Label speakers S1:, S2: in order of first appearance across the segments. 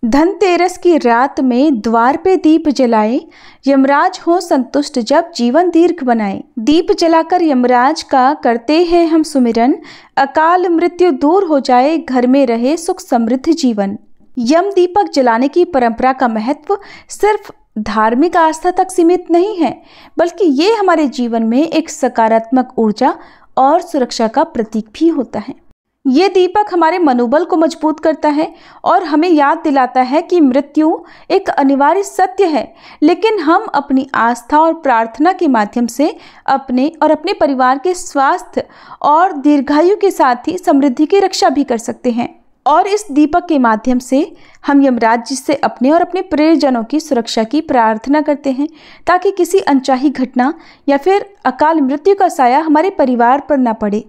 S1: धनतेरस की रात में द्वार पे दीप जलाए, यमराज हो संतुष्ट जब जीवन दीर्घ बनाए। दीप जलाकर यमराज का करते हैं हम सुमिरन, अकाल मृत्यु दूर हो जाए, घर में रहे सुख समृद्ध जीवन। यम दीपक जलाने की परंपरा का महत्व सिर्फ धार्मिक आस्था तक सीमित नहीं है, बल्कि ये हमारे जीवन में एक सकारात्मक ऊर्जा और सुरक्षा का प्रतीक भी होता है। ये दीपक हमारे मनोबल को मजबूत करता है और हमें याद दिलाता है कि मृत्यु एक अनिवार्य सत्य है, लेकिन हम अपनी आस्था और प्रार्थना के माध्यम से अपने और अपने परिवार के स्वास्थ्य और दीर्घायु के साथ ही समृद्धि की रक्षा भी कर सकते हैं। और इस दीपक के माध्यम से हम यमराज जी से अपने और अपने प्रियजनों की सुरक्षा की प्रार्थना करते हैं, ताकि किसी अनचाही घटना या फिर अकाल मृत्यु का साया हमारे परिवार पर न पड़े।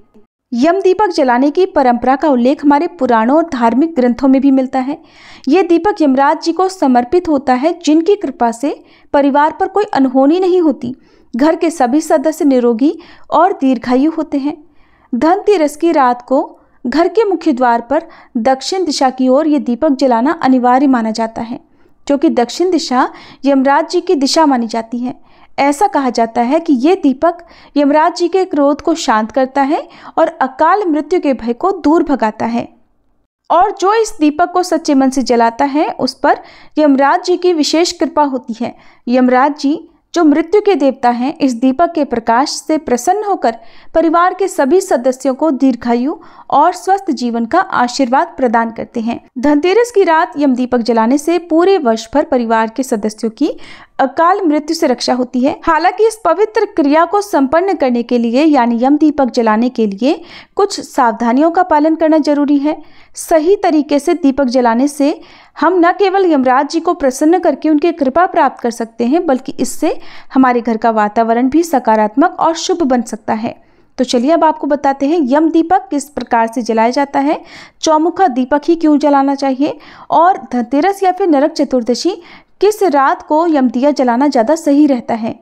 S1: यम दीपक जलाने की परंपरा का उल्लेख हमारे पुराणों और धार्मिक ग्रंथों में भी मिलता है। ये दीपक यमराज जी को समर्पित होता है, जिनकी कृपा से परिवार पर कोई अनहोनी नहीं होती, घर के सभी सदस्य निरोगी और दीर्घायु होते हैं। धनतेरस की रात को घर के मुख्य द्वार पर दक्षिण दिशा की ओर ये दीपक जलाना अनिवार्य माना जाता है, क्योंकि दक्षिण दिशा यमराज जी की दिशा मानी जाती है। ऐसा कहा जाता है कि ये दीपक यमराज जी के क्रोध को शांत करता है और अकाल मृत्यु के भय को दूर भगाता है। और जो इस दीपक को सच्चे मन से जलाता है, उस पर यमराज जी की विशेष कृपा होती है। यमराज जी, जो मृत्यु के देवता हैं, इस दीपक के प्रकाश से प्रसन्न होकर परिवार के सभी सदस्यों को दीर्घायु और स्वस्थ जीवन का आशीर्वाद प्रदान करते हैं। धनतेरस की रात यम दीपक जलाने से पूरे वर्ष भर परिवार के सदस्यों की अकाल मृत्यु से रक्षा होती है। हालांकि इस पवित्र क्रिया को संपन्न करने के लिए, यानी यम दीपक जलाने के लिए, कुछ सावधानियों का पालन करना जरूरी है। सही तरीके से दीपक जलाने से हम न केवल यमराज जी को प्रसन्न करके उनकी कृपा प्राप्त कर सकते हैं, बल्कि इससे हमारे घर का वातावरण भी सकारात्मक और शुभ बन सकता है। तो चलिए अब आपको बताते हैं यम दीपक किस प्रकार से जलाया जाता है, चौमुखा दीपक ही क्यों जलाना चाहिए, और धनतेरस या फिर नरक चतुर्दशी किस रात को यम दिया जलाना ज़्यादा सही रहता है।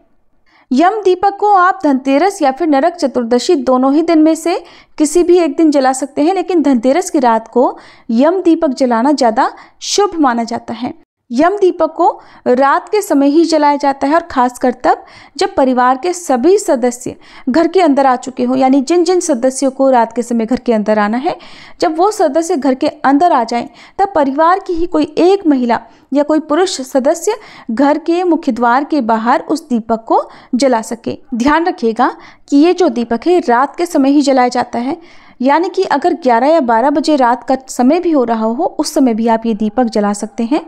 S1: यम दीपक को आप धनतेरस या फिर नरक चतुर्दशी दोनों ही दिन में से किसी भी एक दिन जला सकते हैं, लेकिन धनतेरस की रात को यम दीपक जलाना ज़्यादा शुभ माना जाता है। यम दीपक को रात के समय ही जलाया जाता है, और खासकर तब जब परिवार के सभी सदस्य घर के अंदर आ चुके हो, यानी जिन जिन सदस्यों को रात के समय घर के अंदर आना है, जब वो सदस्य घर के अंदर आ जाएं, तब परिवार की ही कोई एक महिला या कोई पुरुष सदस्य घर के मुख्य द्वार के बाहर उस दीपक को जला सके। ध्यान रखिएगा कि ये जो दीपक है रात के समय ही जलाया जाता है, यानी कि अगर 11 या 12 बजे रात का समय भी हो रहा हो, उस समय भी आप ये दीपक जला सकते हैं।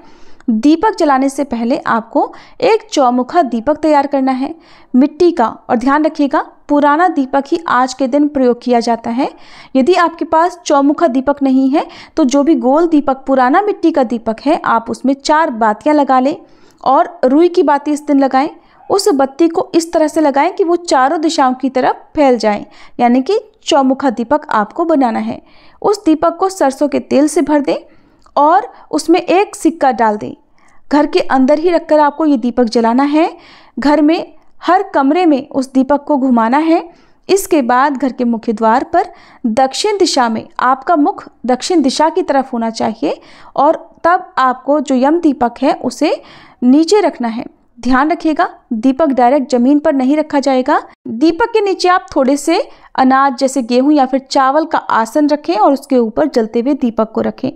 S1: दीपक जलाने से पहले आपको एक चौमुखा दीपक तैयार करना है, मिट्टी का, और ध्यान रखिएगा पुराना दीपक ही आज के दिन प्रयोग किया जाता है। यदि आपके पास चौमुखा दीपक नहीं है, तो जो भी गोल दीपक पुराना मिट्टी का दीपक है, आप उसमें 4 बातियां लगा लें और रुई की बाती इस दिन लगाएं। उस बत्ती को इस तरह से लगाएं कि वो चारों दिशाओं की तरफ फैल जाए, यानी कि चौमुखा दीपक आपको बनाना है। उस दीपक को सरसों के तेल से भर दें और उसमें एक सिक्का डाल दें। घर के अंदर ही रखकर आपको ये दीपक जलाना है। घर में हर कमरे में उस दीपक को घुमाना है। इसके बाद घर के मुख्य द्वार पर दक्षिण दिशा में आपका मुख दक्षिण दिशा की तरफ होना चाहिए, और तब आपको जो यम दीपक है उसे नीचे रखना है। ध्यान रखिएगा दीपक डायरेक्ट जमीन पर नहीं रखा जाएगा। दीपक के नीचे आप थोड़े से अनाज जैसे गेहूं या फिर चावल का आसन रखें और उसके ऊपर जलते हुए दीपक को रखें।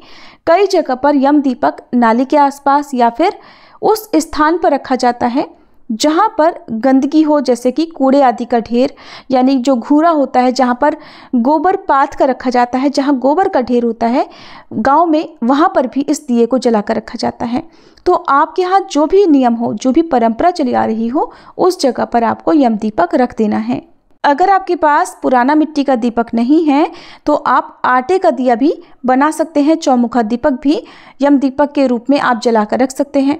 S1: कई जगह पर यम दीपक नाली के आसपास या फिर उस स्थान पर रखा जाता है जहां पर गंदगी हो, जैसे कि कूड़े आदि का ढेर, यानी जो घूरा होता है, जहां पर गोबर पाथ कर रखा जाता है, जहां गोबर का ढेर होता है गांव में, वहां पर भी इस दिए को जलाकर रखा जाता है। तो आपके यहाँ जो भी नियम हो, जो भी परंपरा चली आ रही हो, उस जगह पर आपको यम दीपक रख देना है। अगर आपके पास पुराना मिट्टी का दीपक नहीं है, तो आप आटे का दिया भी बना सकते हैं। चौमुखा दीपक भी यम दीपक के रूप में आप जलाकर रख सकते हैं।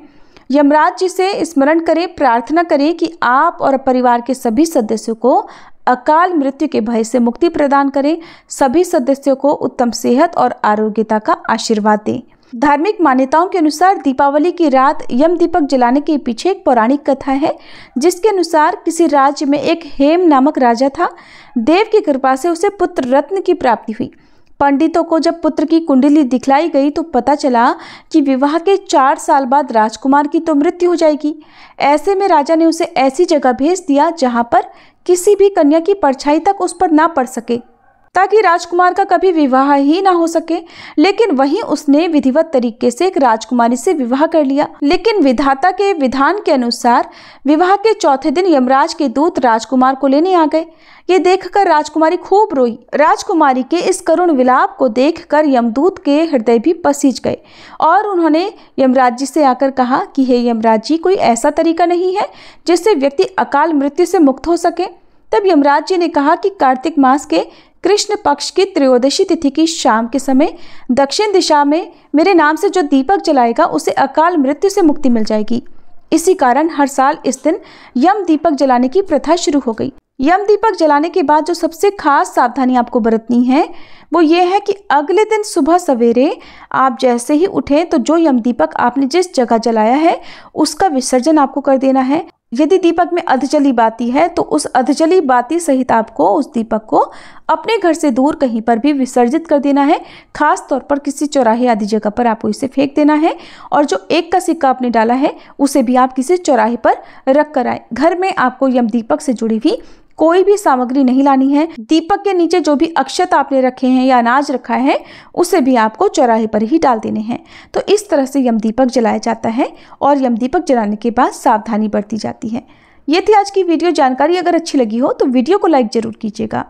S1: यमराज जी से स्मरण करें, प्रार्थना करें कि आप और परिवार के सभी सदस्यों को अकाल मृत्यु के भय से मुक्ति प्रदान करें, सभी सदस्यों को उत्तम सेहत और आरोग्यता का आशीर्वाद दें। धार्मिक मान्यताओं के अनुसार दीपावली की रात यम दीपक जलाने के पीछे एक पौराणिक कथा है, जिसके अनुसार किसी राज्य में एक हेम नामक राजा था। देव की कृपा से उसे पुत्र रत्न की प्राप्ति हुई। पंडितों को जब पुत्र की कुंडली दिखलाई गई तो पता चला कि विवाह के 4 साल बाद राजकुमार की तो मृत्यु हो जाएगी। ऐसे में राजा ने उसे ऐसी जगह भेज दिया जहां पर किसी भी कन्या की परछाई तक उस पर ना पड़ सके, ताकि राजकुमार का कभी विवाह ही ना हो सके। लेकिन वहीं उसने विधिवत तरीके से एक राजकुमारी से विवाह कर लिया। लेकिन विधाता के विधान के अनुसार विवाह के चौथे दिन यमराज के दूत राजकुमार को लेने आ गए। ये देखकर राजकुमारी खूब रोई। राजकुमारी के इस करुण विलाप को देखकर यमदूत के हृदय भी पसीज गए और उन्होंने यमराज जी से आकर कहा कि हे यमराज जी, कोई ऐसा तरीका नहीं है जिससे व्यक्ति अकाल मृत्यु से मुक्त हो सके। तब यमराज जी ने कहा कि कार्तिक मास के कृष्ण पक्ष की त्रयोदशी तिथि की शाम के समय दक्षिण दिशा में मेरे नाम से जो दीपक जलाएगा उसे अकाल मृत्यु से मुक्ति मिल जाएगी। इसी कारण हर साल इस दिन यम दीपक जलाने की प्रथा शुरू हो गई। यम दीपक जलाने के बाद जो सबसे खास सावधानी आपको बरतनी है वो ये है कि अगले दिन सुबह सवेरे आप जैसे ही उठें तो जो यम दीपक आपने जिस जगह जलाया है उसका विसर्जन आपको कर देना है। यदि दीपक में अधजली बाती है तो उस अधजली बाती सहित आपको उस दीपक को अपने घर से दूर कहीं पर भी विसर्जित कर देना है। खास तौर पर किसी चौराहे आदि जगह पर आपको इसे फेंक देना है और जो 1 का सिक्का आपने डाला है उसे भी आप किसी चौराहे पर रख कर आए। घर में आपको यम दीपक से जुड़ी हुई कोई भी सामग्री नहीं लानी है। दीपक के नीचे जो भी अक्षत आपने रखे हैं या अनाज रखा है उसे भी आपको चौराहे पर ही डाल देने हैं। तो इस तरह से यम दीपक जलाया जाता है और यम दीपक जलाने के बाद सावधानी बरती जाती है। ये थी आज की वीडियो जानकारी। अगर अच्छी लगी हो तो वीडियो को लाइक जरूर कीजिएगा।